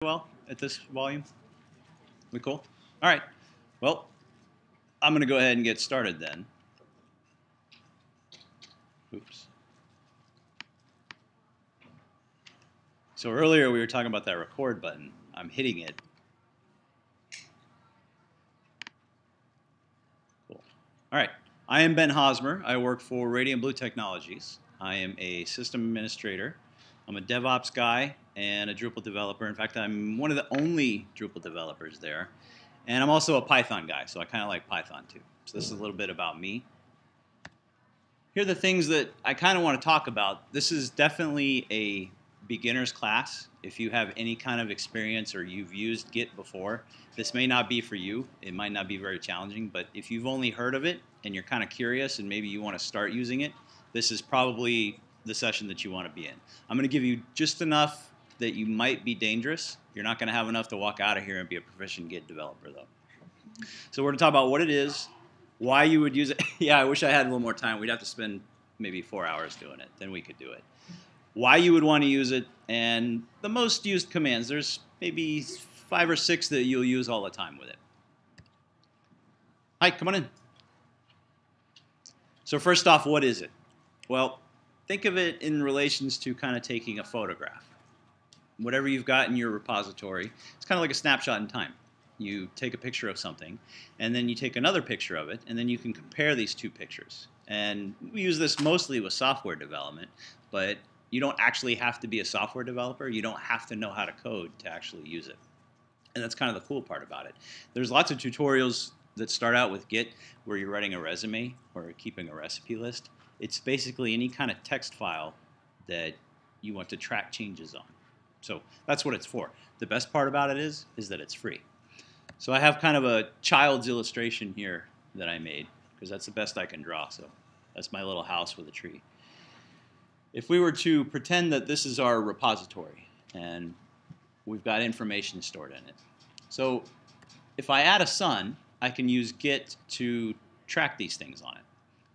Well at this volume? We cool? All right. Well, I'm going to go ahead and get started then. Oops. So earlier we were talking about that record button. I'm hitting it. Cool. All right. I am Ben Hosmer. I work for Radiant Blue Technologies. I am a system administrator. I'm a DevOps guy and a Drupal developer. In fact, I'm one of the only Drupal developers there. And I'm also a Python guy, so I kind of like Python too. So this is a little bit about me. Here are the things that I kind of want to talk about. This is definitely a beginner's class. If you have any kind of experience or you've used Git before, this may not be for you. It might not be very challenging, but if you've only heard of it and you're kind of curious and maybe you want to start using it, this is probably the session that you want to be in. I'm going to give you just enough that you might be dangerous. You're not going to have enough to walk out of here and be a proficient Git developer, though. So we're going to talk about what it is, why you would use it. Yeah, I wish I had a little more time. We'd have to spend maybe 4 hours doing it. Then we could do it. Why you would want to use it, and the most used commands. There's maybe 5 or 6 that you'll use all the time with it. Hi, come on in. So first off, what is it? Well, think of it in relations to kind of taking a photograph. Whatever you've got in your repository, it's kind of like a snapshot in time. You take a picture of something, and then you take another picture of it, and then you can compare these two pictures. And we use this mostly with software development, but you don't actually have to be a software developer. You don't have to know how to code to actually use it. And that's kind of the cool part about it. There's lots of tutorials that start out with Git where you're writing a resume or keeping a recipe list. It's basically any kind of text file that you want to track changes on. So that's what it's for. The best part about it is that it's free. So I have kind of a child's illustration here that I made because that's the best I can draw. So that's my little house with a tree. If we were to pretend that this is our repository and we've got information stored in it. So if I add a son, I can use Git to track these things on it.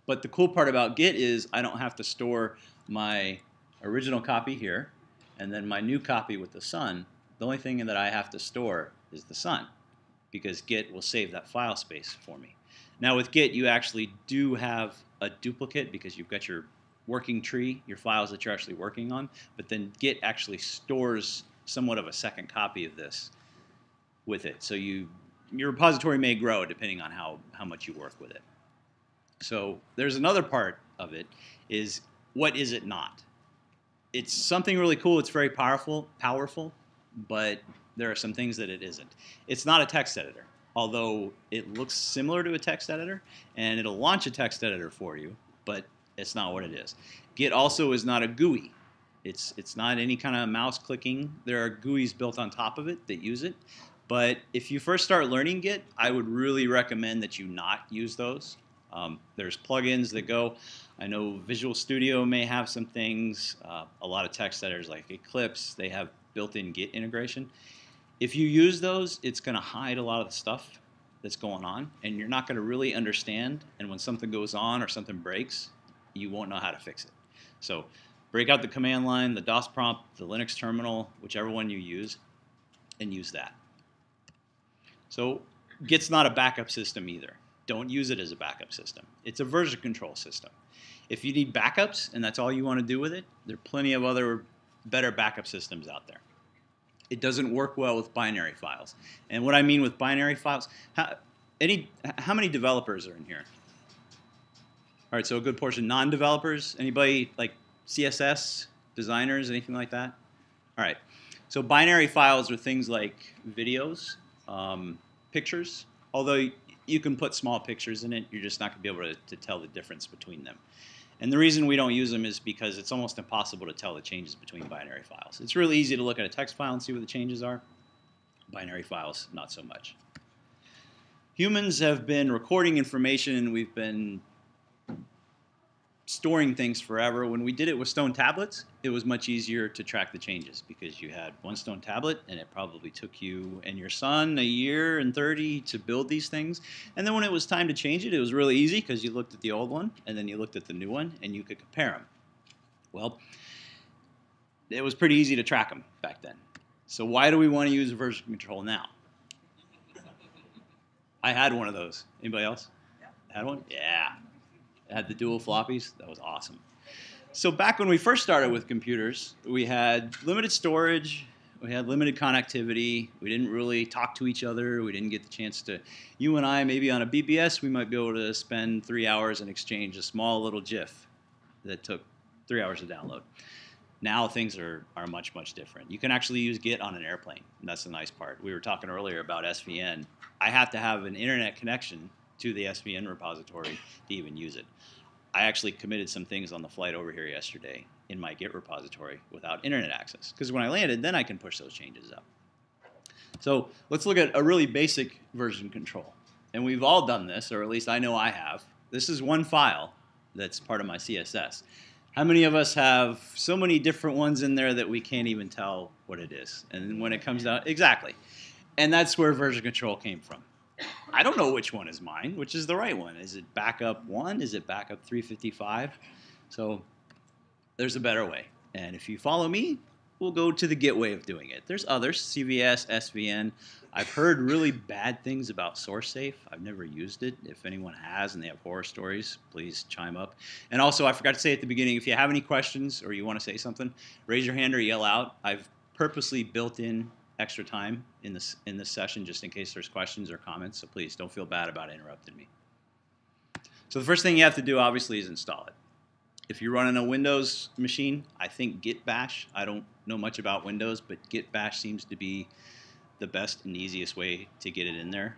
But the cool part about Git is I don't have to store my original copy here and then my new copy with the son. The only thing that I have to store is the son because Git will save that file space for me. Now with Git, you actually do have a duplicate because you've got your working tree, your files that you're actually working on, but then Git actually stores somewhat of a second copy of this with it. So your repository may grow depending on how much you work with it. So there's another part of it is what is it not? It's something really cool. It's very powerful, but there are some things that it isn't. It's not a text editor, although it looks similar to a text editor, and it'll launch a text editor for you, but it's not what it is. Git also is not a GUI. It's not any kind of mouse clicking. There are GUIs built on top of it that use it. But if you first start learning Git, I would really recommend that you not use those. There's plugins that go. I know Visual Studio may have some things. A lot of text editors like Eclipse, they have built-in Git integration. If you use those, it's going to hide a lot of the stuff that's going on, and you're not going to really understand. And when something goes on or something breaks, you won't know how to fix it. So break out the command line, the DOS prompt, the Linux terminal, whichever one you use, and use that. So Git's not a backup system either. Don't use it as a backup system. It's a version control system. If you need backups and that's all you want to do with it, there are plenty of other better backup systems out there. It doesn't work well with binary files. And what I mean with binary files, how many developers are in here? All right, so a good portion non-developers. Anybody like CSS, designers, anything like that? All right, so binary files are things like videos, pictures, although you can put small pictures in it, you're just not going to be able to tell the difference between them. And the reason we don't use them is because it's almost impossible to tell the changes between binary files. It's really easy to look at a text file and see what the changes are. Binary files, not so much. Humans have been recording information and we've been storing things forever. When we did it with stone tablets, it was much easier to track the changes because you had one stone tablet and it probably took you and your son a year and 30 to build these things. And then when it was time to change it, it was really easy because you looked at the old one and then you looked at the new one and you could compare them. Well, it was pretty easy to track them back then. So why do we want to use version control now? I had one of those. Anybody else? Yeah. Had one? Yeah. It had the dual floppies. That was awesome. So back when we first started with computers, we had limited storage, we had limited connectivity, we didn't really talk to each other, we didn't get the chance to, you and I, maybe on a BBS, we might be able to spend 3 hours and exchange a small little GIF that took 3 hours to download. Now things are much, much different. You can actually use Git on an airplane, and that's the nice part. We were talking earlier about SVN. I have to have an internet connection to the SVN repository to even use it. I actually committed some things on the flight over here yesterday in my Git repository without internet access. Because when I landed, then I can push those changes up. So let's look at a really basic version control. And we've all done this, or at least I know I have. This is one file that's part of my CSS. How many of us have so many different ones in there that we can't even tell what it is? And when it comes down, exactly. And that's where version control came from. I don't know which one is mine, which is the right one. Is it backup 1? Is it backup 355? So there's a better way. And if you follow me, we'll go to the Git way of doing it. There's others, CVS, SVN. I've heard really bad things about SourceSafe. I've never used it. If anyone has and they have horror stories, please chime up. And also, I forgot to say at the beginning, if you have any questions or you want to say something, raise your hand or yell out. I've purposely built in extra time in this session just in case there's questions or comments, so please don't feel bad about interrupting me. So the first thing you have to do obviously is install it. If you're running a Windows machine, I think Git Bash, I don't know much about Windows, but Git Bash seems to be the best and easiest way to get it in there.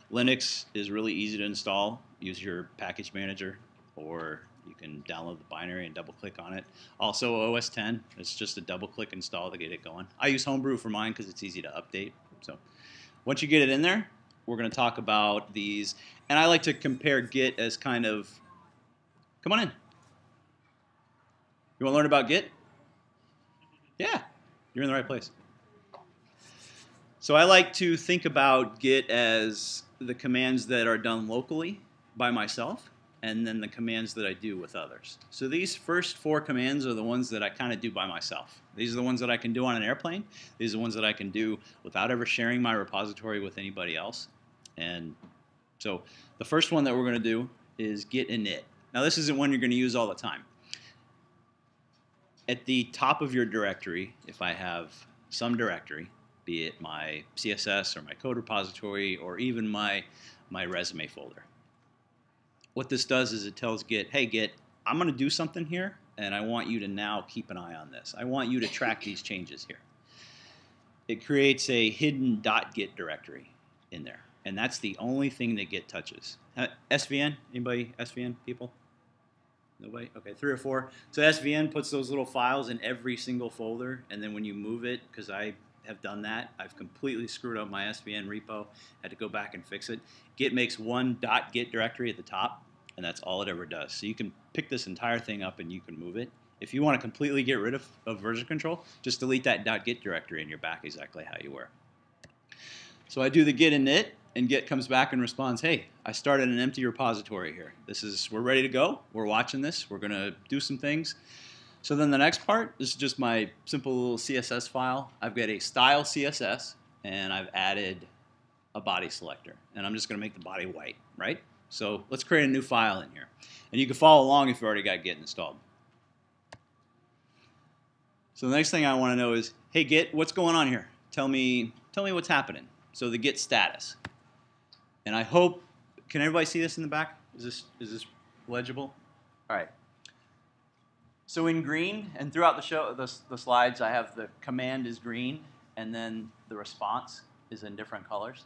Linux is really easy to install. Use your package manager, or you can download the binary and double click on it. Also OS X, it's just a double click install to get it going. I use Homebrew for mine because it's easy to update. So once you get it in there, we're going to talk about these. And I like to compare Git as kind of, come on in. You want to learn about Git? Yeah, you're in the right place. So I like to think about Git as the commands that are done locally by myself, and then the commands that I do with others. So these first 4 commands are the ones that I kind of do by myself. These are the ones that I can do on an airplane. These are the ones that I can do without ever sharing my repository with anybody else. And so the first one that we're going to do is git init. Now this isn't one you're going to use all the time. At the top of your directory, if I have some directory, be it my CSS or my code repository or even my resume folder, what this does is it tells Git, hey Git, I'm going to do something here, and I want you to now keep an eye on this. I want you to track these changes here. It creates a hidden .git directory in there, and that's the only thing that Git touches. SVN, anybody SVN people? Nobody? Okay, 3 or 4. So SVN puts those little files in every single folder, and then when you move it, because I have done that, I've completely screwed up my SVN repo, had to go back and fix it. Git makes one .git directory at the top, and that's all it ever does. So you can pick this entire thing up and you can move it. If you want to completely get rid of version control, just delete that .git directory and you're back exactly how you were. So I do the git init, and Git comes back and responds, hey, I started an empty repository here. We're ready to go. We're watching this. We're going to do some things. So then the next part, this is just my simple little CSS file. I've got a style CSS, and I've added a body selector. And I'm just going to make the body white, right? So let's create a new file in here. And you can follow along if you've already got Git installed. So the next thing I want to know is, hey Git, what's going on here? Tell me what's happening. So the Git status. And I hope, can everybody see this in the back? Is this legible? All right. So in green, and throughout the show, the slides, I have the command is green, and then the response is in different colors.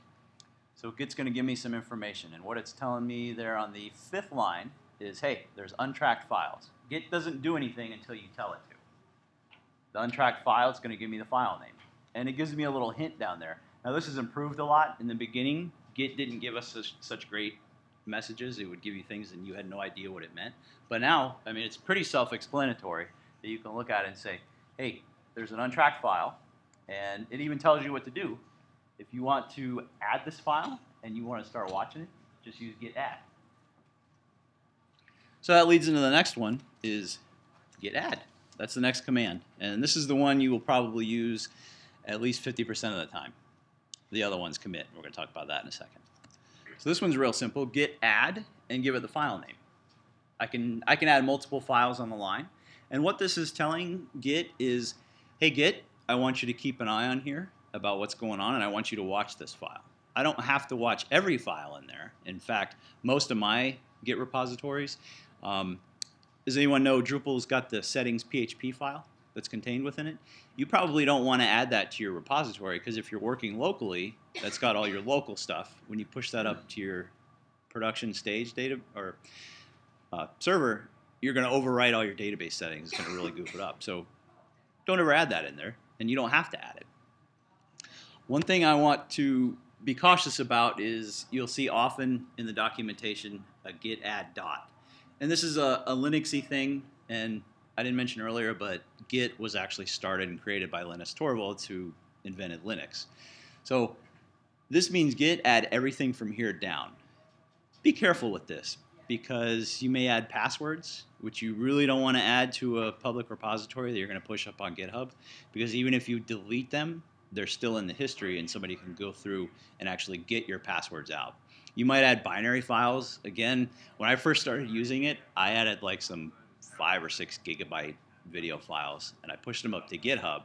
So Git's going to give me some information, and what it's telling me there on the 5th line is, hey, there's untracked files. Git doesn't do anything until you tell it to. The untracked file is going to give me the file name, and it gives me a little hint down there. Now this has improved a lot. In the beginning, Git didn't give us such great messages. It would give you things and you had no idea what it meant. But now, I mean, it's pretty self-explanatory that you can look at it and say, hey, there's an untracked file, and it even tells you what to do. If you want to add this file and you want to start watching it, just use git add. So that leads into the next one, is git add. That's the next command. And this is the one you will probably use at least 50% of the time. The other one's commit. We're going to talk about that in a second. So this one's real simple. Git add and give it the file name. I can add multiple files on the line. And what this is telling Git is, hey Git, I want you to keep an eye on here about what's going on, and I want you to watch this file. I don't have to watch every file in there. In fact, most of my Git repositories, does anyone know Drupal's got the settings PHP file that's contained within it? You probably don't want to add that to your repository, because if you're working locally, that's got all your local stuff. When you push that up to your production stage data or server, you're going to overwrite all your database settings. It's going to really goof it up. So don't ever add that in there, and you don't have to add it. One thing I want to be cautious about is you'll see often in the documentation a git add dot. And this is a Linuxy thing, and I didn't mention earlier, but Git was actually started and created by Linus Torvalds, who invented Linux. So this means Git add everything from here down. Be careful with this, because you may add passwords, which you really don't want to add to a public repository that you're going to push up on GitHub, because even if you delete them, they're still in the history, and somebody can go through and actually get your passwords out. You might add binary files. Again, when I first started using it, I added like some 5 or 6 gigabyte video files, and I pushed them up to GitHub,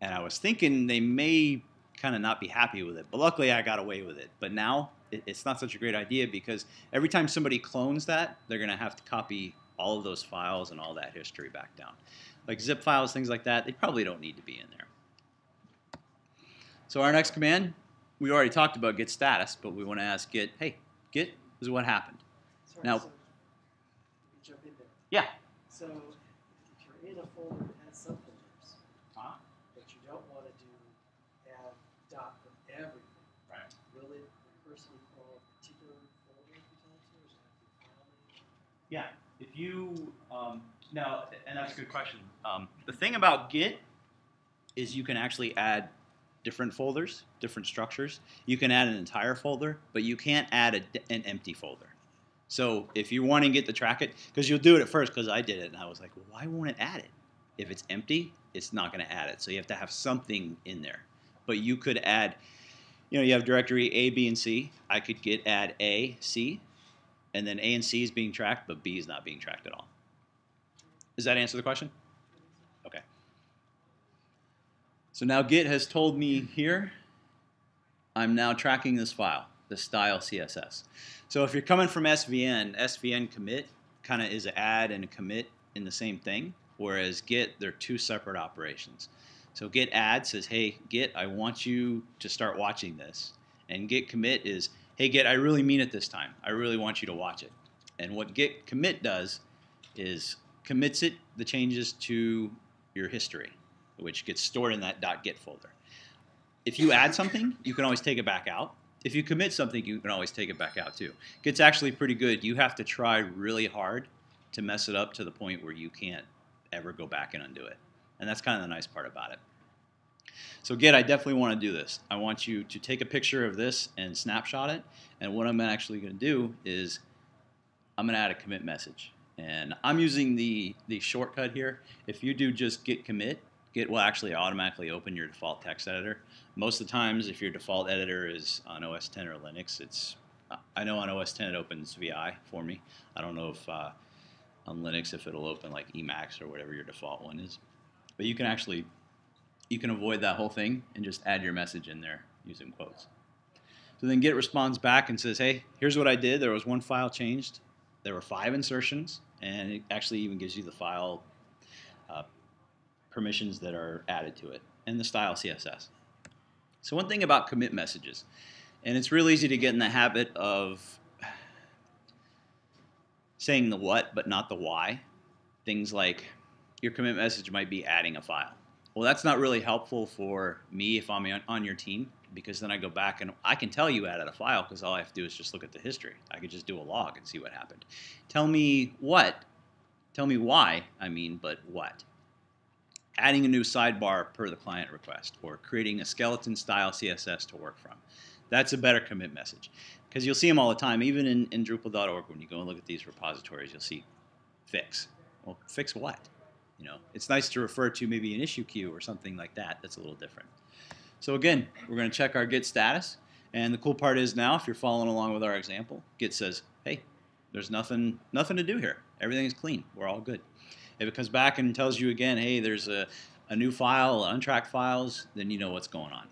and I was thinking they may kind of not be happy with it, but luckily I got away with it. But now it's not such a great idea, because every time somebody clones that, they're going to have to copy all of those files and all that history back down. Like zip files, things like that, they probably don't need to be in there. So our next command, we already talked about git status, but we want to ask Git, hey, Git, this is what happened. Sorry, now, so let me jump in there. yeah. So if you're in a folder that has subfolders, but you don't want to do add dot from everything, Right. will it recursively call a particular folder if you tell it to, or is it have to be file name? Yeah, if you, now, and that's a good question. The thing about Git is you can actually add different folders, different structures. You can add an entire folder, but you can't add an empty folder. So if you're wanting Git to track it, because you'll do it at first, because I did it, and I was like, well, why won't it add it? If it's empty, it's not going to add it. So you have to have something in there. But you could add, you have directory A, B, and C. I could Git add A, C, and then A and C is being tracked, but B is not being tracked at all. Does that answer the question? Okay. So now Git has told me here, I'm now tracking this file, the style CSS. So if you're coming from SVN commit kind of is an add and a commit in the same thing, whereas Git, they're two separate operations. So Git add says, hey, Git, I want you to start watching this. And Git commit is, hey, Git, I really mean it this time. I really want you to watch it. And what Git commit does is commits it, the changes to your history, which gets stored in that .git folder. If you add something, you can always take it back out. If you commit something, you can always take it back out too. Git's actually pretty good. You have to try really hard to mess it up to the point where you can't ever go back and undo it. And that's kind of the nice part about it. So Git, I definitely want to do this. I want you to take a picture of this and snapshot it. And what I'm actually going to do is I'm going to add a commit message. And I'm using the shortcut here. If you do just git commit, Git will actually automatically open your default text editor. Most of the times, if your default editor is on OS 10 or Linux, I know on OS 10 it opens VI for me. I don't know if on Linux if it'll open like Emacs or whatever your default one is. But you can avoid that whole thing and just add your message in there using quotes. So then Git responds back and says, hey, here's what I did. There was one file changed. There were 5 insertions, and it actually even gives you the file permissions that are added to it, and the style CSS. So one thing about commit messages, and it's real easy to get in the habit of saying the what but not the why. Things like your commit message might be adding a file. Well, that's not really helpful for me if I'm on your team, because then I go back and I can tell you added a file because all I have to do is just look at the history. I could just do a log and see what happened. Tell me what. Tell me why, but what. Adding a new sidebar per the client request, or creating a skeleton style CSS to work from. That's a better commit message, because you'll see them all the time. Even in Drupal.org, when you go and look at these repositories, you'll see fix. Well, fix what? It's nice to refer to maybe an issue queue or something like that. That's a little different. So again, we're going to check our Git status. And the cool part is now, if you're following along with our example, Git says, hey, there's nothing to do here. Everything is clean. We're all good. If it comes back and tells you again, hey, there's a new file, untracked files, then you know what's going on.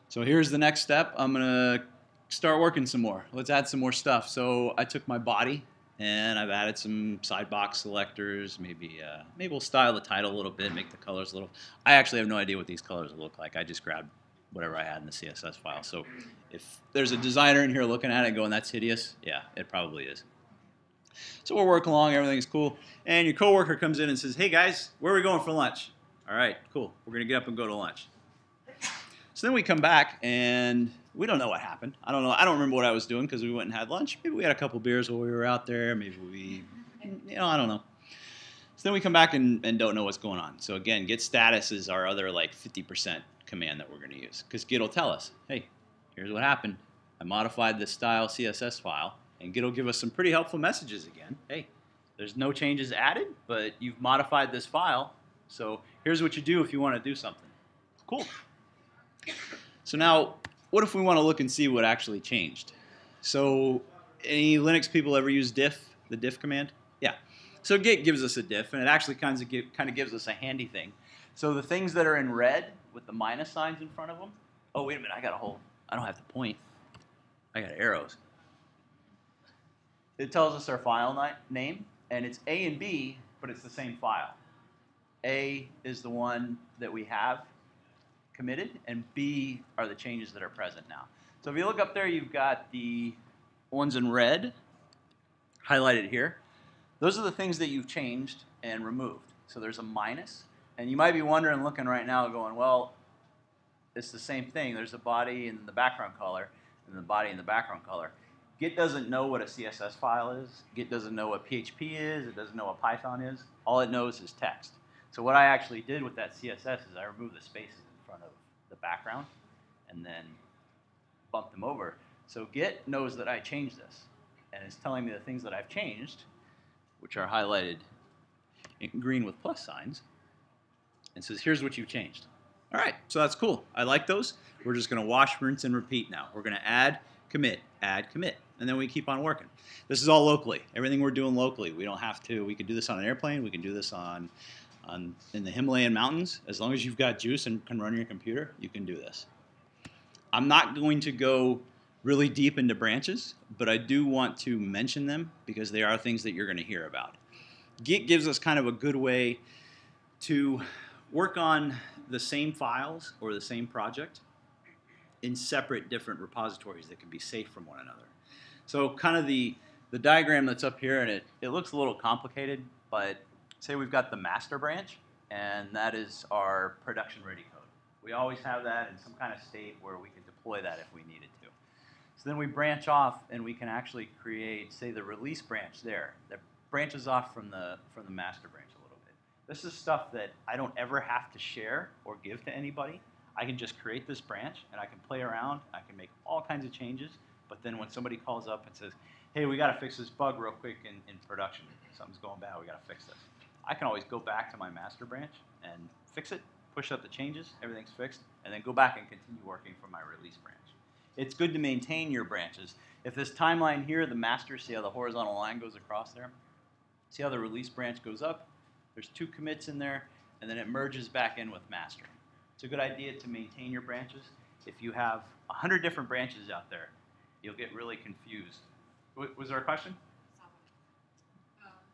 So here's the next step. I'm going to start working some more. Let's add some more stuff. So I took my body and I've added some side box selectors. Maybe we'll style the title a little bit, make the colors a little. I actually have no idea what these colors will look like. I just grabbed whatever I had in the CSS file. So if there's a designer in here looking at it going, that's hideous, yeah, it probably is. So we're working along, everything's cool, and your coworker comes in and says, hey guys, where are we going for lunch? All right, cool, we're gonna get up and go to lunch. So then we come back and we don't know what happened. I don't remember what I was doing because we went and had lunch. Maybe we had a couple beers while we were out there. Maybe we, I don't know. So then we come back and don't know what's going on. So again, git status is our other like 50% command that we're going to use, because Git will tell us, hey, here's what happened. I modified the style CSS file, and Git will give us some pretty helpful messages again. Hey, there's no changes added, but you've modified this file, so here's what you do if you want to do something. Cool. So now, what if we want to look and see what actually changed? So any Linux people ever use diff, the diff command? Yeah. So Git gives us a diff, and it actually kind of gives us a handy thing. So the things that are in red with the minus signs in front of them, oh, wait a minute, I don't have to point. I got arrows. It tells us our file name, and it's A and B, but it's the same file. A is the one that we have committed, and B are the changes that are present now. So if you look up there, you've got the ones in red highlighted here. Those are the things that you've changed and removed. So there's a minus. And you might be wondering, looking right now, going, well, it's the same thing. There's a body and the background color, and the body and the background color. Git doesn't know what a CSS file is. Git doesn't know what PHP is. It doesn't know what Python is. All it knows is text. So what I actually did with that CSS is I removed the spaces in front of the background and then bumped them over. So Git knows that I changed this, and it's telling me the things that I've changed, which are highlighted in green with plus signs, and says, here's what you've changed. All right, so that's cool. I like those. We're just going to wash, rinse, and repeat now. We're going to add, commit, and then we keep on working. This is all locally. Everything we're doing locally. We don't have to. We can do this on an airplane. We can do this in the Himalayan mountains. As long as you've got juice and can run your computer, you can do this. I'm not going to go really deep into branches, but I do want to mention them because they are things that you're going to hear about. Git gives us kind of a good way to work on the same files or the same project in separate different repositories that can be safe from one another. So kind of the diagram that's up here, and it looks a little complicated, but say we've got the master branch, and that is our production ready code. We always have that in some kind of state where we can deploy that if we needed to. So then we branch off, and we can actually create, say, the release branch there that branches off from the master branch a little bit. This is stuff that I don't ever have to share or give to anybody. I can just create this branch, and I can play around. I can make all kinds of changes. But then when somebody calls up and says, hey, we got to fix this bug real quick in production. Something's going bad. We got to fix this. I can always go back to my master branch and fix it, push up the changes, everything's fixed, and then go back and continue working from my release branch. It's good to maintain your branches. If this timeline here, the master, see how the horizontal line goes across there? See how the release branch goes up? There's 2 commits in there, and then it merges back in with master. It's a good idea to maintain your branches. If you have 100 different branches out there, you'll get really confused. Was there a question? Yeah, I have a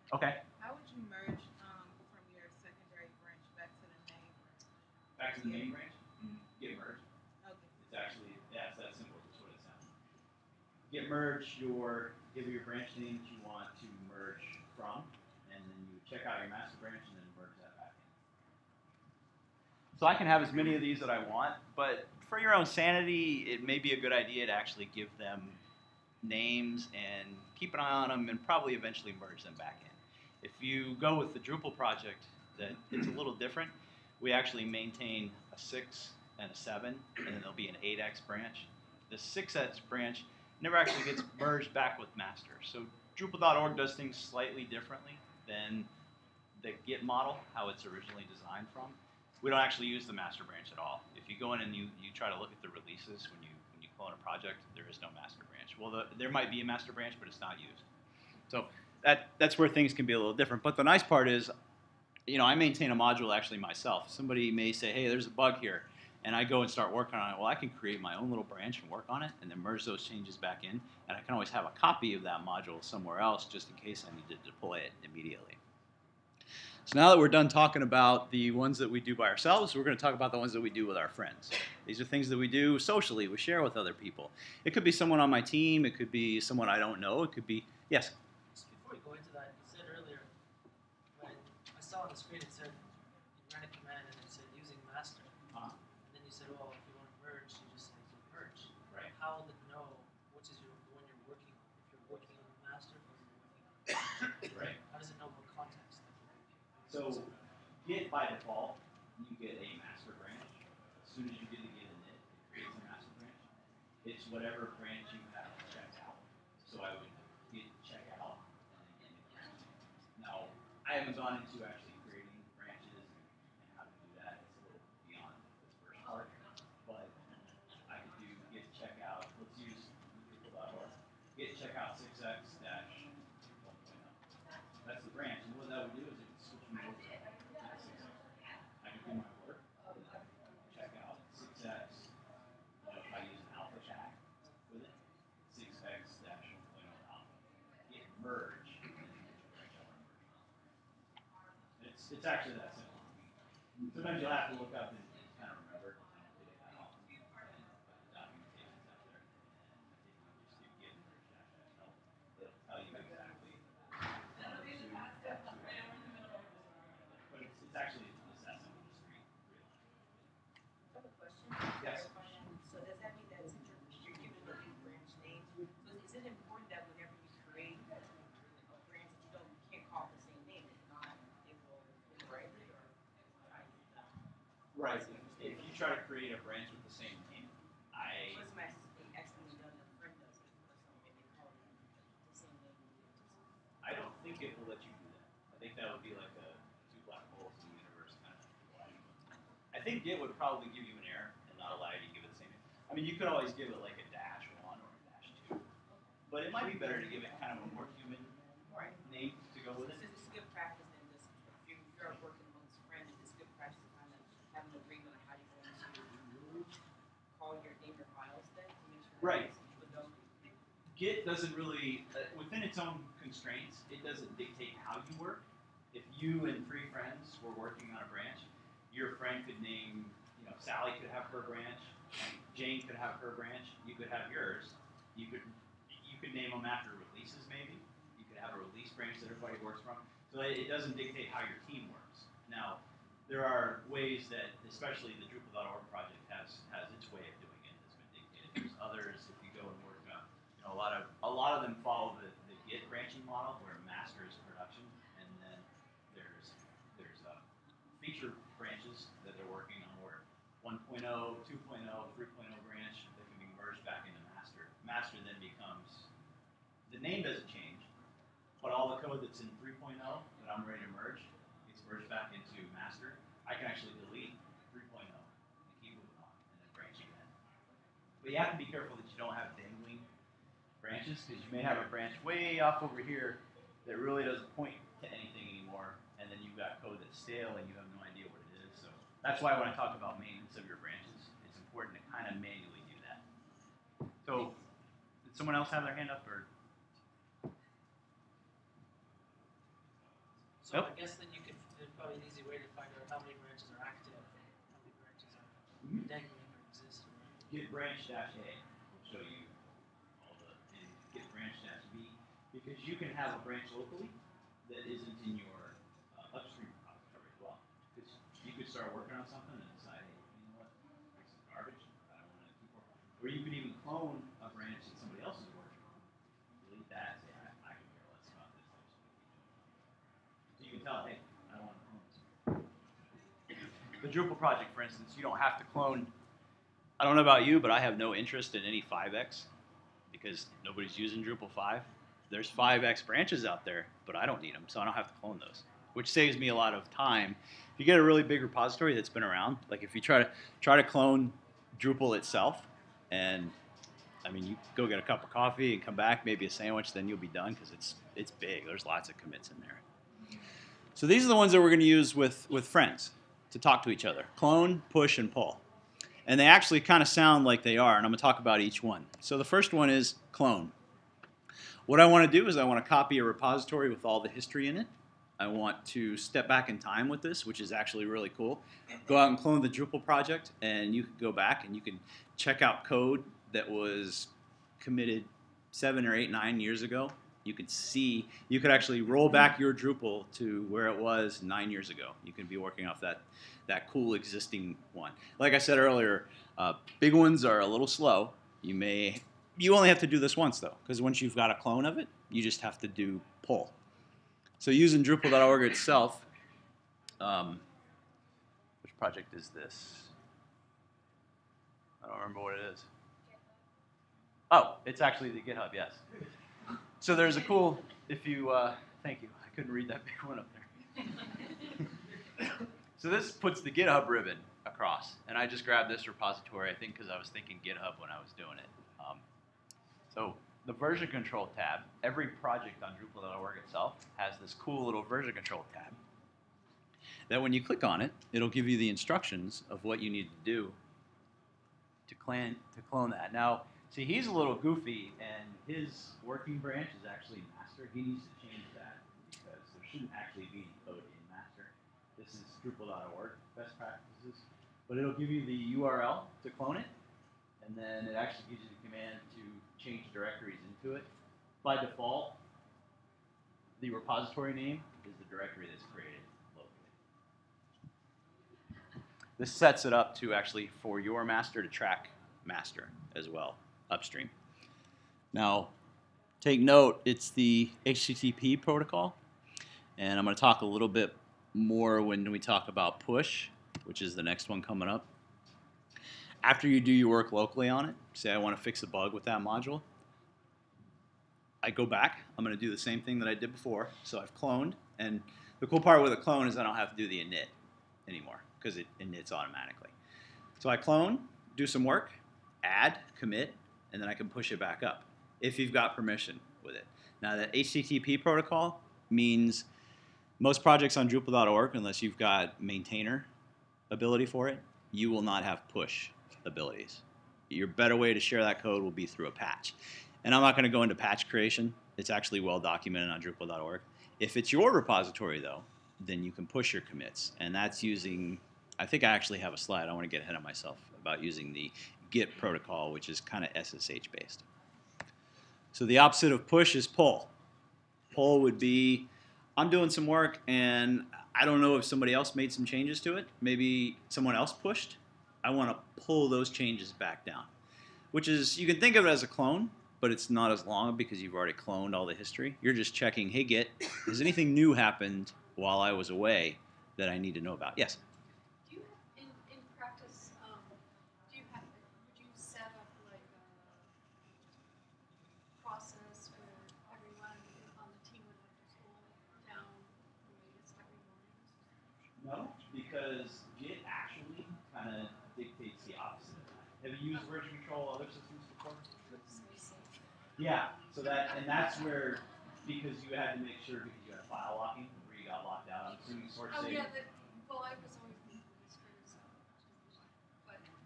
question. Okay. How would you merge from your secondary branch back to the main branch? Back to the main branch? Mm-hmm. Git merge. Okay. It's actually, yeah, it's that simple. That's what it sounds. Git merge, give your branch name that you want to merge from, and then you check out your master branch and then merge that back in. So I can have as many of these that I want, but for your own sanity, it may be a good idea to actually give them names and keep an eye on them and probably eventually merge them back in. If you go with the Drupal project, that it's a little different. We actually maintain a 6 and a 7, and then there'll be an 8x branch. The 6x branch never actually gets merged back with master. So Drupal.org does things slightly differently than the Git model, how it's originally designed from. We don't actually use the master branch at all. If you go in and you try to look at the releases when you clone a project, there is no master branch. Well, there might be a master branch, but it's not used. So that's where things can be a little different. But the nice part is, I maintain a module actually myself. Somebody may say, hey, there's a bug here, and I go and start working on it. Well, I can create my own little branch and work on it, and then merge those changes back in, and I can always have a copy of that module somewhere else just in case I need to deploy it immediately. So now that we're done talking about the ones that we do by ourselves, we're going to talk about the ones that we do with our friends. These are things that we do socially, we share with other people. It could be someone on my team, it could be someone I don't know, it could be, yes? Just before you go into that, you said earlier, when I saw on the screen, it said, you ran a command and it said using master. And then you said, well, if you want to merge, you just say merge. Right. How will it know which is the one you're working on? If you're working on the master or you're working on the Right. How does it know what context? So Git by default, you get a master branch. As soon as you get the Git init, it creates a master branch. It's whatever branch you have checked out. So I would git check out and then get the branch. Now, I haven't gone into actually creating branches and how to do that. It's a little beyond this first part. But I could do git check out. Let's use Drupal.org. Git check out 6x dash 1.0. That's the branch. And what that would do is it would switch me over to 6x. I can do my work and then check out 6x. If I use an alpha tag with it, 6x dash 1.0 alpha. Git merge. And then which branch I want to merge. It's actually that simple. Sometimes you'll have to look up and kind of remember. I don't do it that often. But the documentation's out there. And I think you just do git merge dash dash help. It'll tell you exactly. But it's actually it's that simple. Just read I have a question. Yes. So does that mean that since you're giving a new branch name, so is it important that whenever you create a branch that you can't call it the same name? If not, it will rewrite it or Right. If you try to create a branch with the same name, what's my accidentally done that a friend does it or something and they call it the same name? I don't think it will let you do that. I think that would be like a two black holes in the universe kind of colliding. I think Git would probably give you an error and not allow you to give it the same name. I mean, you could always give it like a -1 or a -2, but it might be better to give it kind of a more human name to go with it. It's good practice then just if you're working amongst friends, it's good practice to kind of have an agreement on how you're going to call your name your files then to make sure Right. people don't. Git doesn't really, within its own constraints, it doesn't dictate how you work. If you and 3 friends were working on a branch, your friend could name, Sally could have her branch, Jane could have her branch, you could have yours. You could name them after releases maybe. You could have a release branch that everybody works from. So it doesn't dictate how your team works. Now, there are ways that, especially the Drupal.org project has its way of doing it that's been dictated. There's others, if you go and work on, a lot of them follow the Git branching model where master is production, and then there's feature branches that they're working on where 1.0, 2.0, 3.0 branch that can be merged back into master. Master then becomes, the name doesn't change, but all the code that's in 3.0 that I'm ready to merge gets merged back into master. I can actually delete 3.0 and keep moving on and then branch again. But you have to be careful that you don't have dangling branches, because you may have a branch way off over here that really doesn't point to anything anymore, and then you've got code that's stale and you have no idea what it is. So that's why when I talk about maintenance of your branches, it's important to kind of manually do that. So did someone else have their hand up, or? So Nope. I guess then there's probably an easy way to find out how many branches are active, how many branches are dangling or exist. Git branch -A will show you all and git branch -B, because you can have a branch locally that isn't in your upstream repository as well. Because you could start working on something and decide, hey, you know what, this is garbage, I don't want to keep working on it. Or you could even clone a branch that somebody else is working on. Delete that and say, I can care less about this. So you can tell, hey, I don't want to clone this. The Drupal project, for instance, you don't have to clone. I don't know about you, but I have no interest in any 5x because nobody's using Drupal 5. There's 5x branches out there, but I don't need them, so I don't have to clone those, which saves me a lot of time. you get a really big repository that's been around, like if you try to clone Drupal itself, and I mean, you go get a cup of coffee and come back, maybe a sandwich, then you'll be done because it's big. There's lots of commits in there. So these are the ones that we're going to use with friends to talk to each other. Clone, push, and pull. And they actually kind of sound like they are, and I'm going to talk about each one. So the first one is clone. What I want to do is I want to copy a repository with all the history in it. I want to step back in time with this, which is actually really cool. Go out and clone the Drupal project, and you can go back and you can check out code that was committed 7 or 8, 9 years ago. You could see, you could actually roll back your Drupal to where it was 9 years ago. You can be working off that cool existing one. Like I said earlier, big ones are a little slow. You only have to do this once though, because once you've got a clone of it, you just have to do pull. So using Drupal.org itself, which project is this? I don't remember what it is. Oh, it's actually the GitHub, yes. So there's a cool, if you, thank you, I couldn't read that big one up there. So this puts the GitHub ribbon across, and I just grabbed this repository, I think because I was thinking GitHub when I was doing it. So the version control tab, every project on Drupal.org itself has this cool little version control tab that when you click on it, it'll give you the instructions of what you need to do to clone that. Now, see, he's a little goofy, and his working branch is actually master. He needs to change that because there shouldn't actually be any code in master. This is Drupal.org, best practices. But it'll give you the URL to clone it, and then it actually gives you the command to change directories into it. By default, the repository name is the directory that's created locally. This sets it up to actually for your master to track master as well, upstream. Now, take note, it's the HTTP protocol, and I'm going to talk a little bit more when we talk about push, which is the next one coming up. After you do your work locally on it, say I want to fix a bug with that module, I go back, I'm going to do the same thing that I did before, so I've cloned, and the cool part with a clone is I don't have to do the init anymore, because it inits automatically. So I clone, do some work, add, commit, and then I can push it back up if you've got permission with it. Now that HTTP protocol means most projects on Drupal.org, unless you've got maintainer ability for it, you will not have push abilities. Your better way to share that code will be through a patch. And I'm not going to go into patch creation. It's actually well documented on Drupal.org. If it's your repository, though, then you can push your commits. And that's using, I think I actually have a slide. I don't want to get ahead of myself about using the Git protocol, which is kind of SSH based. So the opposite of push is pull. Pull would be, I'm doing some work and I don't know if somebody else made some changes to it. Maybe someone else pushed. I want to pull those changes back down, which is, you can think of it as a clone, but it's not as long because you've already cloned all the history. You're just checking, hey Git, has anything new happened while I was away that I need to know about? Yes? Do you have, in practice, would you set up like a process where everyone on the team would have to scroll down the latest every morning? No, because Git actually kind of dictates the opposite of that. Have you used version control other systems before? Yeah, so that's where, because you had to make sure, because you had file locking, where you got locked out, I'm assuming source saving. Yeah, well, I was always administrator, so,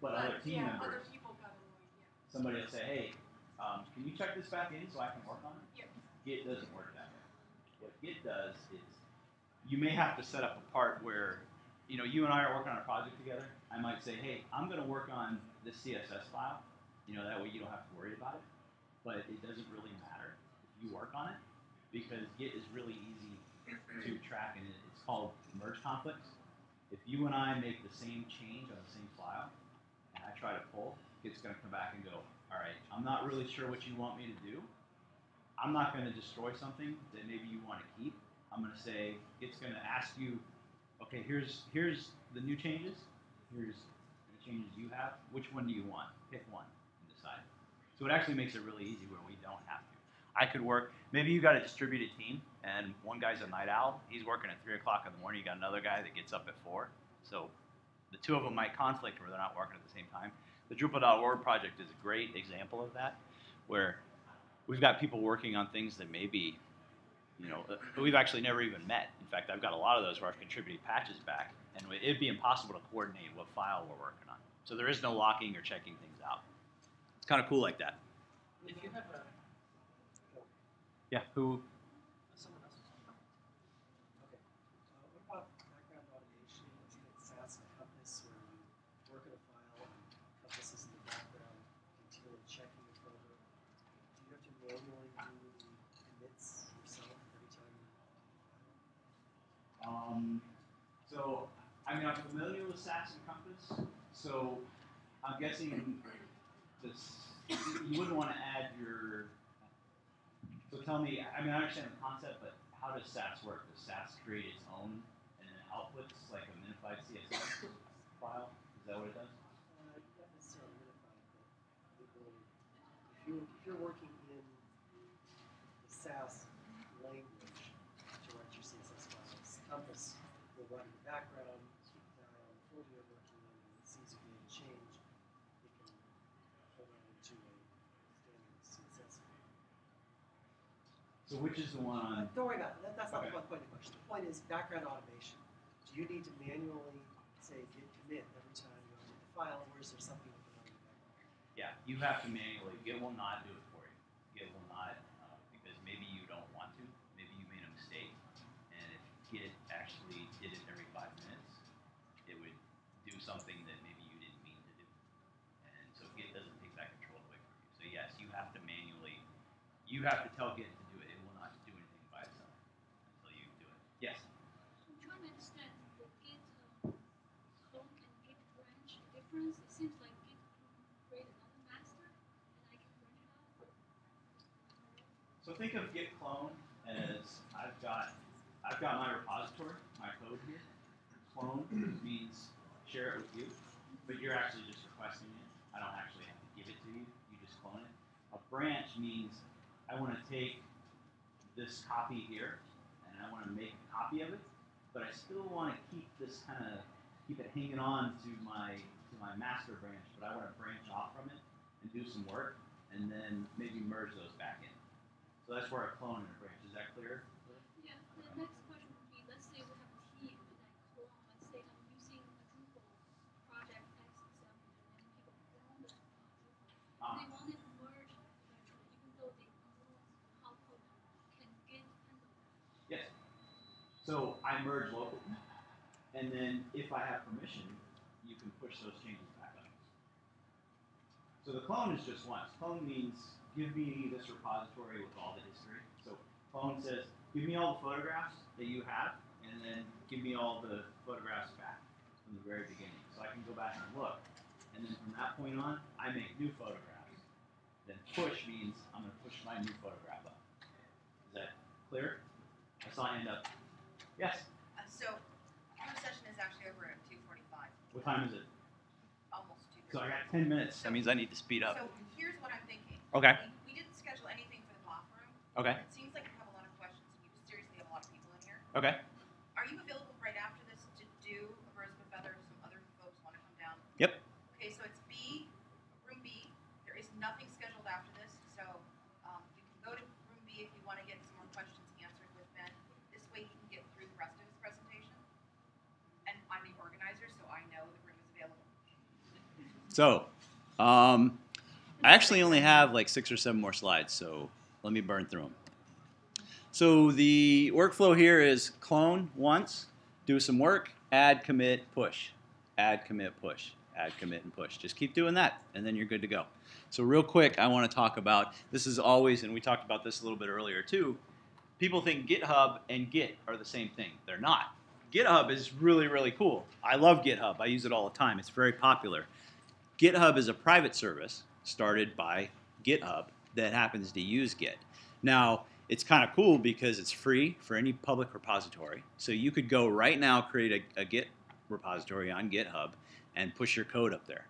But other team members, other people got annoyed, yeah. somebody will say, hey, can you check this back in so I can work on it? Yep. Git doesn't work that way. What Git does is, you may have to set up a part where, you know, you and I are working on a project together. I might say, hey, I'm going to work on this CSS file. You know, that way you don't have to worry about it. But it doesn't really matter if you work on it, because Git is really easy to track, and it's called merge conflicts. If you and I make the same change on the same file, and I try to pull, Git's going to come back and go, all right, I'm not really sure what you want me to do. I'm not going to destroy something that maybe you want to keep. I'm going to say, Git's going to ask you, okay, here's the new changes. Here's the changes you have. Which one do you want? Pick one and decide. So it actually makes it really easy where we don't have to. I could work. Maybe you got a distributed team, and one guy's a night owl. He's working at 3 o'clock in the morning. You got another guy that gets up at 4. So the two of them might conflict where they're not working at the same time. The Drupal.org project is a great example of that, where we've got people working on things that maybe, we've actually never even met. In fact, I've got a lot of those where I've contributed patches back, and it'd be impossible to coordinate what file we're working on. So there is no locking or checking things out. It's kind of cool like that. If you have a Yeah, who? someone else. Okay. What about background automation? Let's get SAS and Compass where you work in a file and Compass is in the background continually checking the folder. Do you have to manually do the commits yourself every time you So, I'm familiar with SAS and Compass, so I'm guessing you wouldn't want to add your. So tell me, I understand the concept, but how does SAS work? Does SAS create its own and then outputs like a minified CSS file? Is that what it does? not necessarily unified, but it will, if you're working in the SAS language to write your CSS files, Compass will run in the background, keep an eye on the folder you're working in, and it sees if you need to change, it can pull that into a standard CSS file. So which is the one on? Don't worry about it. That's not Okay. the point of the question. The point is background automation. Do you need to manually say git commit every time you update the file, or is there something that can run in the background? Yeah, you have to manually. Git will not do it for you. Git will not, because maybe you don't want to. Maybe you made a mistake, and if Git actually did it every 5 minutes, it would do something that maybe you didn't mean to do. And so Git doesn't take that control away from you. So yes, you have to manually. You have to tell Git to do it. It will not do anything by itself until you do it. Yes. I'm trying to understand the Git clone and Git branch difference. It seems like Git create another master and I can branch it out. So think of Git clone as I've got my repository, my code here. Clone means share it with you, but you're actually just requesting it. I don't actually have to give it to you. You just clone it. A branch means I want to take this copy here and I want to make a copy of it, but I still want to keep it hanging on to my master branch, but I want to branch off from it and do some work and then maybe merge those back in. So that's where a clone and a branch. Is that clear? Yeah, the next question would be, let's say we have a team and I clone, let's say I'm using a Drupal project X example and people clone that Drupal. And they wanted to merge eventually, even though they know how code can get handled that. Yes. So I merge locally, and then if I have permission, you can push those changes back up. So the clone is just once. Clone means give me this repository with all the history. So clone says, give me all the photographs that you have, and then give me all the photographs back from the very beginning. So I can go back and look. And then from that point on, I make new photographs. Then push means I'm going to push my new photograph up. Is that clear? I saw a hand up. Yes? So our session is actually over at 2:45. What time is it? Almost 2:30. So I got 10 minutes. That means I need to speed up. So here's what I'm thinking. Okay. We didn't schedule anything for the mock room. Okay. It seems like you have a lot of questions and you seriously have a lot of people in here. Okay. Are you available right after this to do a birds of a feather? Some other folks want to come down. Yep. Okay, so it's room B. There is nothing scheduled after this, so you can go to room B if you want to get some more questions answered with Ben. This way he can get through the rest of his presentation. And I'm the organizer, so I know the room is available. So, I actually only have like 6 or 7 more slides, so let me burn through them. So the workflow here is clone once, do some work, add, commit, push. Add, commit, push. Add, commit, and push. Just keep doing that, and then you're good to go. So real quick, I want to talk about, this is always, and we talked about this a little bit earlier too, people think GitHub and Git are the same thing. They're not. GitHub is really, really cool. I love GitHub. I use it all the time. It's very popular. GitHub is a private service started by GitHub that happens to use Git. Now, it's kind of cool because it's free for any public repository. So you could go right now, create a Git repository on GitHub and push your code up there.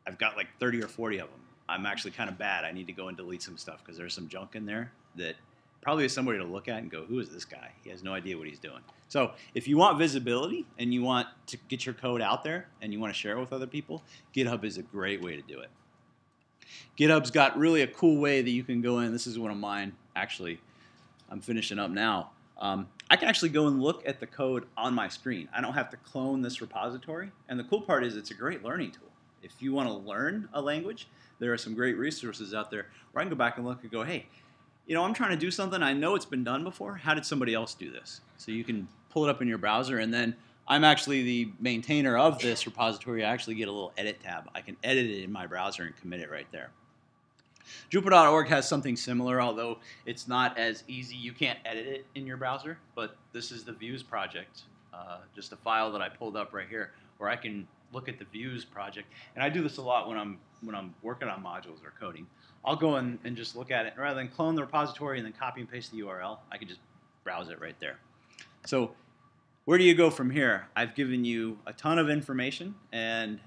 I've got like 30 or 40 of them. I'm actually kind of bad. I need to go and delete some stuff because there's some junk in there that probably is somebody to look at and go, who is this guy? He has no idea what he's doing. So if you want visibility and you want to get your code out there and you want to share it with other people, GitHub is a great way to do it. GitHub's got really a cool way that you can go in. This is one of mine, actually. I'm finishing up now. I can actually go and look at the code on my screen. I don't have to clone this repository. And the cool part is it's a great learning tool. If you want to learn a language, there are some great resources out there where I can go back and look and go, hey, you know, I'm trying to do something. I know it's been done before. How did somebody else do this? So you can pull it up in your browser, and then I'm actually the maintainer of this repository. I actually get a little edit tab. I can edit it in my browser and commit it right there. Drupal.org has something similar, although it's not as easy. You can't edit it in your browser, but this is the views project, just a file that I pulled up right here, where I can look at the views project. And I do this a lot when I'm working on modules or coding. I'll go in and just look at it. Rather than clone the repository and then copy and paste the URL, I can just browse it right there. So where do you go from here? I've given you a ton of information, and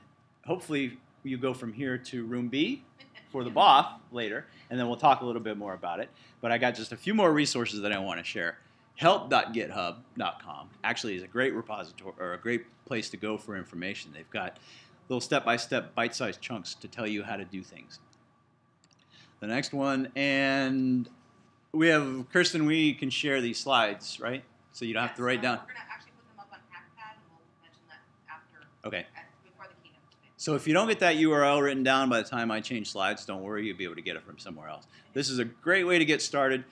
hopefully you go from here to Room B for the BOF later, and then we'll talk a little bit more about it. But I got just a few more resources that I want to share. Help.github.com actually is a great repository, or a great place to go for information. They've got little step-by-step bite-sized chunks to tell you how to do things. The next one, and we have, Kirsten, we can share these slides, right? So you don't have to write down. We're going to actually put them up on Hackpad, and we'll mention that after. Okay. Before the keynote. So if you don't get that URL written down by the time I change slides, don't worry, you'll be able to get it from somewhere else. This is a great way to get started.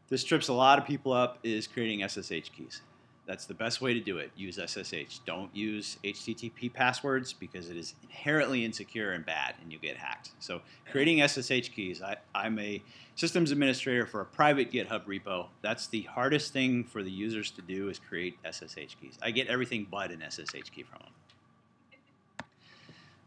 This trips a lot of people up, is creating SSH keys. That's the best way to do it. Use SSH. Don't use HTTP passwords because it is inherently insecure and bad, and you get hacked. So creating SSH keys, I'm a systems administrator for a private GitHub repo. That's the hardest thing for the users to do, is create SSH keys. I get everything but an SSH key from them.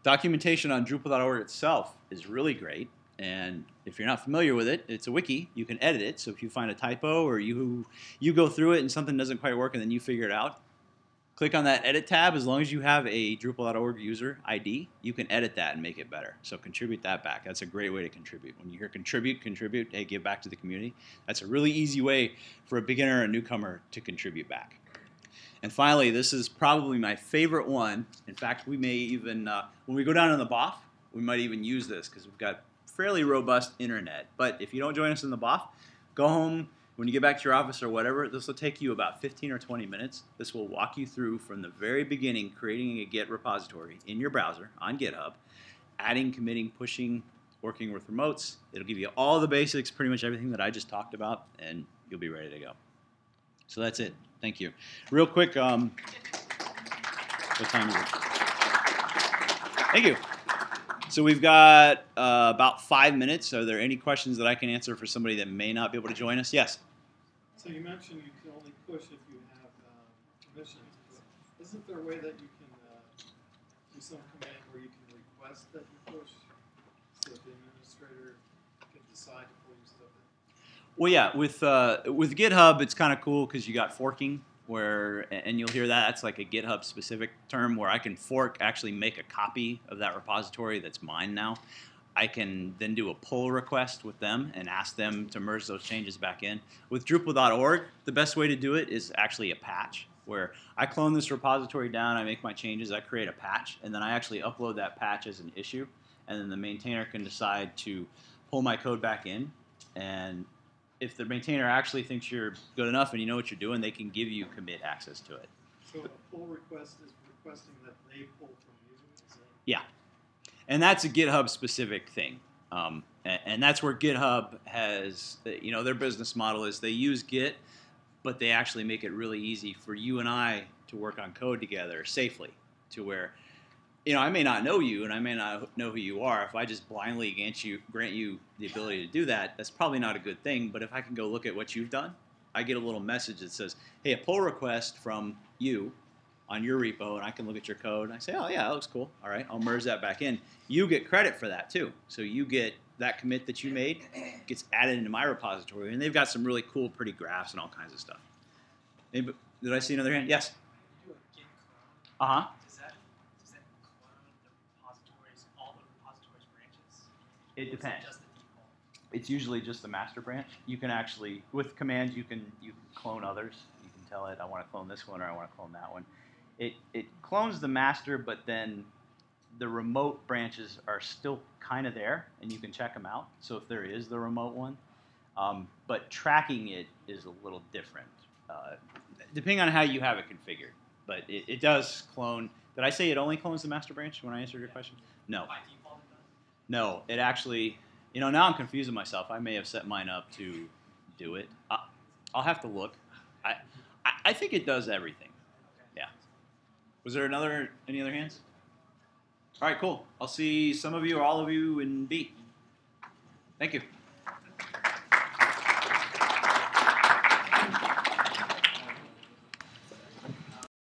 Documentation on Drupal.org itself is really great. And if you're not familiar with it, it's a wiki. You can edit it. So if you find a typo, or you go through it and something doesn't quite work and then you figure it out, click on that edit tab. As long as you have a Drupal.org user ID, you can edit that and make it better. So contribute that back. That's a great way to contribute. When you hear contribute, hey, give back to the community. That's a really easy way for a beginner or a newcomer to contribute back. And finally, this is probably my favorite one. In fact, we may even, when we go down in the BOF, we might even use this because we've got fairly robust internet. But if you don't join us in the BOF, go home. When you get back to your office or whatever, this will take you about 15 or 20 minutes. This will walk you through from the very beginning, creating a Git repository in your browser on GitHub, adding, committing, pushing, working with remotes. It'll give you all the basics, pretty much everything that I just talked about, and you'll be ready to go. So that's it. Thank you. Real quick, what time is it? Thank you. So we've got about 5 minutes. Are there any questions that I can answer for somebody that may not be able to join us? Yes? So you mentioned you can only push if you have permissions. But isn't there a way that you can do some command where you can request that you push so that the administrator can decide to pull your stuff in? Well, yeah. With GitHub, it's kind of cool because you got forking. And you'll hear that, that's like a GitHub specific term where I can fork, actually make a copy of that repository that's mine now. I can then do a pull request with them and ask them to merge those changes back in. With Drupal.org, the best way to do it is actually a patch, where I clone this repository down, I make my changes, I create a patch, and then I actually upload that patch as an issue, and then the maintainer can decide to pull my code back in. And if the maintainer actually thinks you're good enough and you know what you're doing, they can give you commit access to it. So a pull request is requesting that they pull from users? Yeah. And that's a GitHub specific thing. And that's where GitHub has, their business model is they use Git, but they actually make it really easy for you and I to work on code together safely, to where, I may not know you and I may not know who you are. If I just blindly grant you the ability to do that, that's probably not a good thing. But if I can go look at what you've done, I get a little message that says, hey, a pull request from you on your repo, and I can look at your code, and I say, oh, yeah, that looks cool. All right, I'll merge that back in. You get credit for that, too. So you get that commit that you made gets added into my repository, and they've got some really cool, pretty graphs and all kinds of stuff. Did I see another hand? Yes? You do a Git clone. Uh-huh. Does that clone the repositories, all the repositories branches? It depends. Or is it just the default? it's usually just the master branch. You can actually, with commands, you can clone others. You can tell it, I want to clone this one or I want to clone that one. It clones the master, but then the remote branches are still kind of there, and you can check them out. So if there is the remote one, but tracking it is a little different, depending on how you have it configured. But it does clone. Did I say it only clones the master branch when I answered your question? No. By default, it does. No, it actually, now I'm confusing myself. I may have set mine up to do it. I'll have to look. I think it does everything. Yeah. Was there any other hands? All right, cool. I'll see some of you or all of you in B. Thank you.